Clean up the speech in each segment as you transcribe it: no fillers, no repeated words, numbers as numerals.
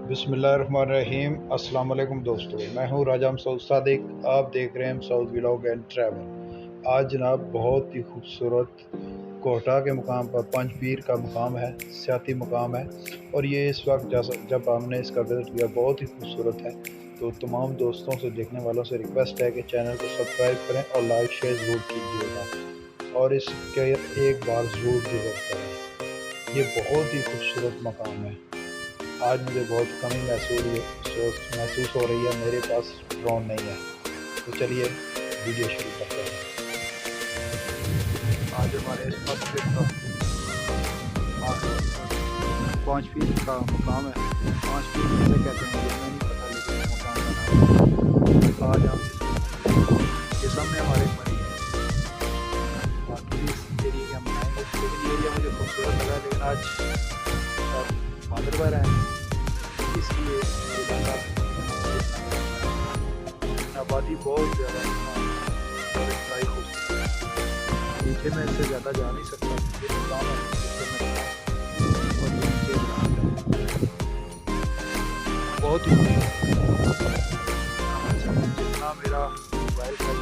बिस्मिल्लाहिर्रहमानिर्रहीम। अस्सलाम वालेकुम दोस्तो, मैं हूँ राजा MasooD सादिक। आप देख रहे हैं MasooD व्लॉग एंड ट्रैवल। आज जनाब बहुत ही खूबसूरत कोटा के मुकाम पर पंज पीर का मुकाम है, सियाती मुकाम है। और ये इस वक्त जब हमने इसका विज़िट किया बहुत ही खूबसूरत है। तो तमाम दोस्तों से, देखने वालों से रिक्वेस्ट है कि चैनल को सब्सक्राइब करें और लाइक शेयर ज़रूर कीजिएगा और इसके एक बार ज़रूर विज़िट करें। ये बहुत ही खूबसूरत मकाम है। आज मुझे बहुत कमी महसूस हो रही है, मेरे पास ड्रोन नहीं है। तो चलिए वीडियो शुरू करते हैं। आज हमारे फर्स्ट ट्रिप का आखरी 5 फीट का मुकाम है। 5 फीट किसे कहते हैं ये मैं नहीं पता, लेकिन मुकाम का नाम आज हम ये सामने हमारे मरी है। बाकी इस एरिए के हम बनाएंगे, लेकिन ये एरिया मुझे खूबसूरत लगा। लेकिन आज बादल है, इसलिए आबादी बहुत ज़्यादा है। नीचे में इससे ज़्यादा जा नहीं सकता, ये मुकाम है और नीचे बहुत ही जितना मेरा मोबाइल का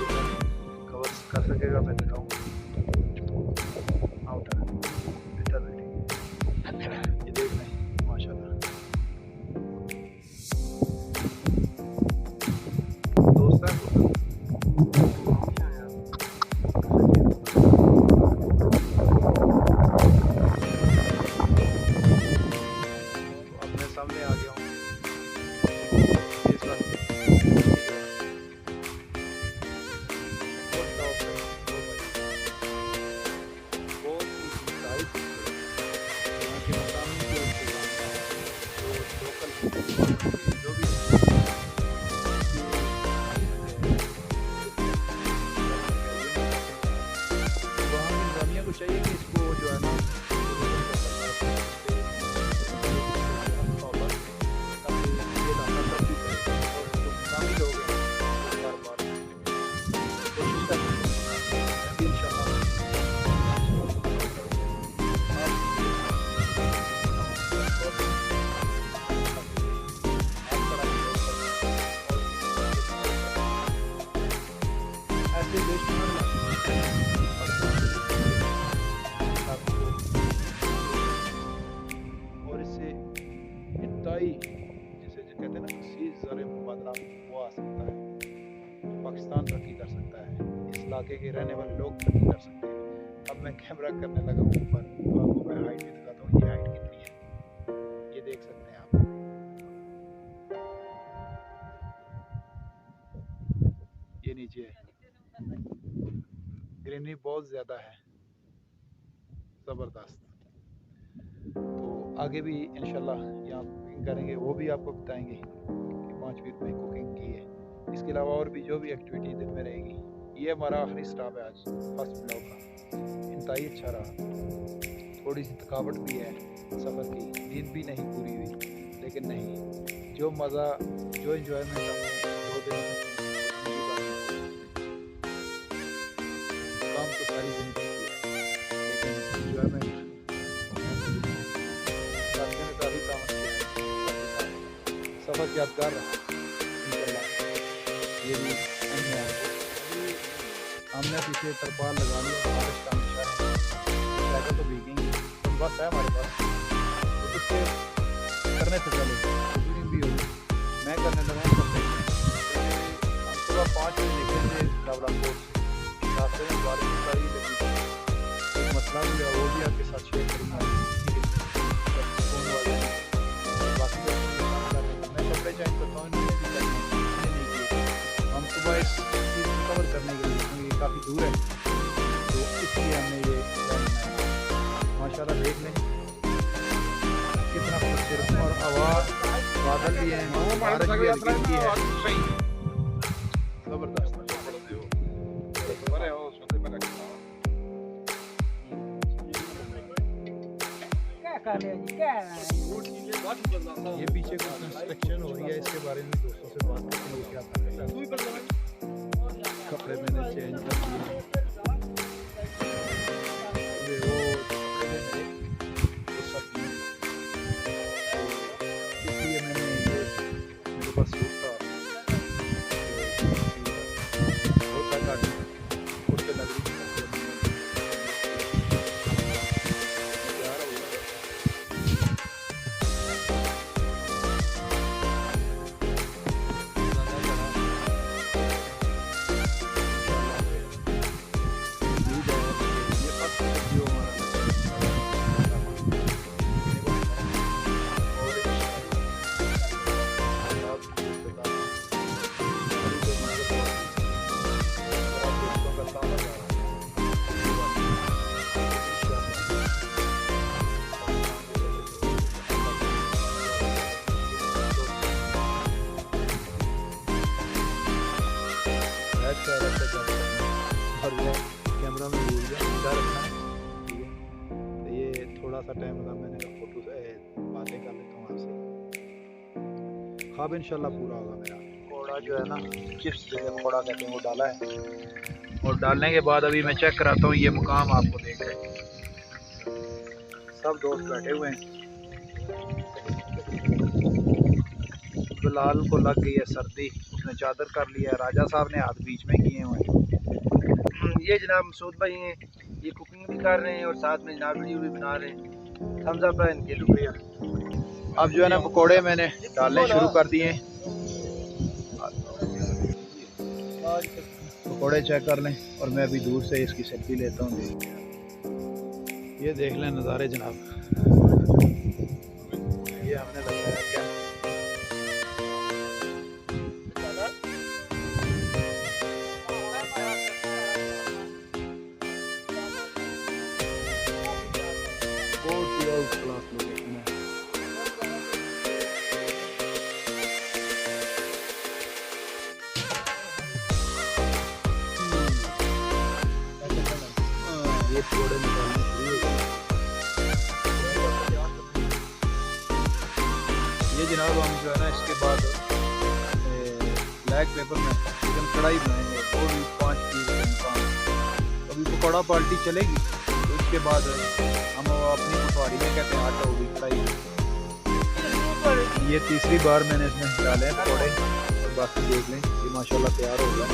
कवर कर सकेगा मैं दिखाऊँगा। ये देख रहे हैं माशाल्लाह। दोस्त अपने सामने आ गया हूँ इस वक्त। जो भी को चाहिए कि इसको जो है ना ऐसे देश जिसे जो कहते हैं ना ज़र मुबादला वो आ सकता है। पाकिस्तान तरक्की कर सकता है, इस इलाके के रहने वाले लोग तरक्की कर सकते हैं। अब मैं कैमरा करने लगा हूँ ऊपर, तो आपको मैं हाइट भी दिखाता हूँ। ये हाइट कितनी है ये देख सकते हैं आप। ये नीचे है, ग्रीनरी बहुत ज़्यादा है, ज़बरदस्त। तो आगे भी इंशाल्लाह यहाँ कुकिंग करेंगे, वो भी आपको बताएंगे कि 5 फीट में कुकिंग की है। इसके अलावा और भी जो भी एक्टिविटी दिन में रहेगी। ये हमारा आखिरी स्टॉप है आज फर्स्ट ब्लॉग का। इंतहाई अच्छा रहा। थोड़ी सी थकावट भी है सफ़र की, नींद भी नहीं पूरी हुई, लेकिन नहीं, जो मज़ा जो इंजॉयमेंट हमने 2 दिन में काम तो सारी ज़िंदगी की है, लेकिन इंजॉयमेंट सफ़र यादगार रहा इंशाल्लाह। ये भी हमने पीछे तरपाल लगा लिया, बारिश का हमेशा है तो भीगेंगे, तो बस है हमारे पास। तो इसके करने से पहले शूटिंग भी होगी, मैं करने लगा हूँ। हम सुबह 5 बजे निकले थे रावलाकोट से, रास्ते में बारिश आई, लेकिन एक मसला भी है, वो भी आपके साथ शेयर करूँगा। चेंज करता हूँ, हम सुबह इस चीज़ को कवर करने के लिए, क्योंकि ये काफ़ी दूर है, तो इसलिए हमने ये माशाल्लाह देख लें कितना खूबसूरत। और आवाज़ बादल भी हैं, बारिश भी हल्की है, ज़बरदस्त। ये पीछे कुछ कंस्ट्रक्शन हो रही है, इसके बारे में दोस्तों से बात करते हैं। क्या कपड़े मैंने चेंज कर दिए, वो कपड़े सब, इसलिए मैंने मसूद था होता काट उससे लग रही और कैमरा में भूल गया सीधा रखना है, ठीक है। तो ये थोड़ा सा टाइम लगा, मैंने कहा फोटो से बातें कर लेता हूँ आपसे। ख्वाब इंशाल्लाह पूरा होगा मेरा। पकौड़ा जो है ना, चिप्स जैसे पकौड़ा कहते हैं, वो डाला है। और डालने के बाद अभी मैं चेक कराता हूँ ये मुकाम आपको देख रहे हैं। सब दोस्त बैठे हुए हैं। बिलाल को लग गई है सर्दी, उसने चादर कर लिया है। राजा साहब ने हाथ बीच में किए हुए हैं। ये जनाब मसूद भाई हैं, ये कुकिंग भी कर रहे हैं और साथ में जनाब वीडियो भी बना रहे हैं। थम्स अप है इनके, शुक्रिया। अब जो है ना पकोड़े मैंने डालने शुरू कर दिए हैं। पकोड़े चेक कर लें और मैं अभी दूर से इसकी सेल्फी लेता हूँ। ये देख लें नज़ारे जनाब, ये हमने लगाया क्या क्लास लोकेशन है। ये पकोड़े निकालने शुरू हो गए। ये जनाब हम जो है ना इसके बाद ब्लैक पेपर में चिकन कढ़ाई बनाएंगे, वो भी 5 पीस का काम। अभी पकौड़ा पार्टी चलेगी तो उसके बाद हम अपनी पथवारी में कहते हैं आटा होगी कढ़ाई। ये तीसरी बार मैंने इसमें डाले हैं पकौड़े और बाकी देख लें ये माशाल्लाह तैयार हो गया।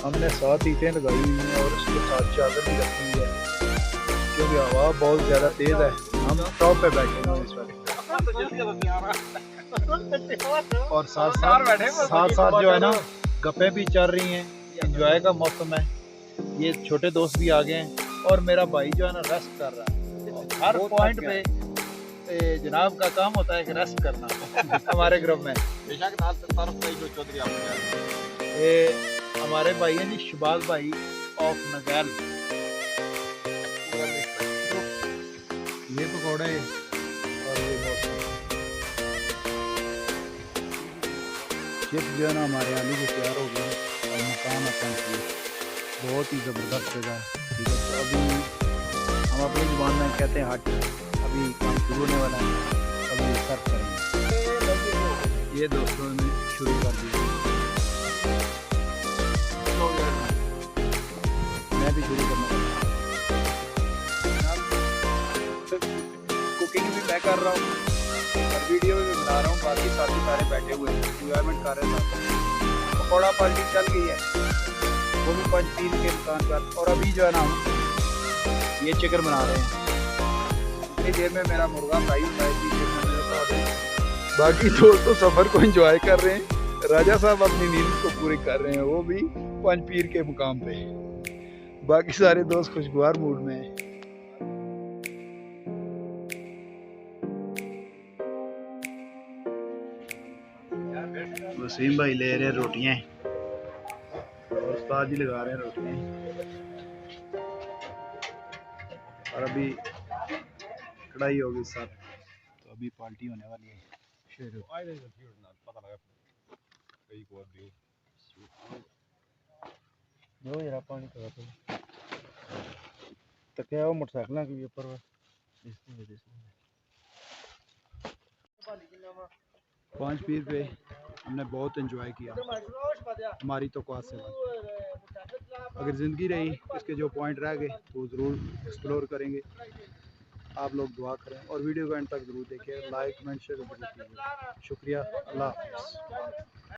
हमने 7 ईंटें लगाई हुई हैं और उसके साथ चादर भी रखी हुई है क्योंकि हवा बहुत ज़्यादा तेज़ है। हम टॉप पे बैठे हैं इस वक्त और साथ साथ जो है ना गप्पे भी चल रही हैं, एंजॉय का मौसम है। ये छोटे दोस्त भी आ गए हैं और मेरा भाई जो है ना रेस्ट कर रहा है। हर पॉइंट पे जनाब का काम होता है कि रेस्ट करना हमारे ग्रुप में। ये हमारे भाई हैं जी शबाज भाई ऑफ नगैल। ये पकौड़े और ये मौसम चिप्स जो है ना हमारे आलू के तैयार हो गए और मकान अपन बहुत ही ज़बरदस्त जगह है, ठीक है। तो अभी हम अपनी ज़ुबान में कहते हैं हट, अभी काम शुरू होने वाला है, अभी सर्व करेंगे। ये दोस्तों ने शुरू कर दिया, मैं भी शुरू करना वाला। कुकिंग भी मैं कर रहा हूँ और वीडियो भी बना रहा हूँ, बाकी साथी सारे बैठे हुए हैं एंजॉयमेंट कर रहे हैं। पकौड़ा पार्टी चल गई है, वो भी पंज पीर के दुकान पर। और अभी जो है ना हम ये चिकन बना रहे हैं, इतनी देर में मेरा मुर्गा फ्राई होता है, इतनी देर में मेरे साथ है। बाकी दोस्तों सफ़र को एंजॉय कर रहे हैं। राजा साहब अपनी नींद को पूरी कर रहे हैं, वो भी पंज पीर के मुकाम पे। बाकी सारे दोस्त खुशगवार मूड में हैं। वसीम भाई ले रहे हैं रोटियां और उस्ताद जी लगा रहे हैं रोटियां। और अभी कढ़ाई होगी सर, तो अभी पार्टी होने वाली है। मोटरसाइकिल के ऊपर 5 पीर पे हमने बहुत एंजॉय किया, हमारी तो ख्वास से बात। अगर ज़िंदगी रही इसके जो पॉइंट रह गए वो ज़रूर एक्सप्लोर करेंगे। आप लोग दुआ करें और वीडियो को एंड तक ज़रूर देखें, लाइक कमेंट शेयर ज़रूर कीजिए। शुक्रिया, अल्लाह हाफ़िज़।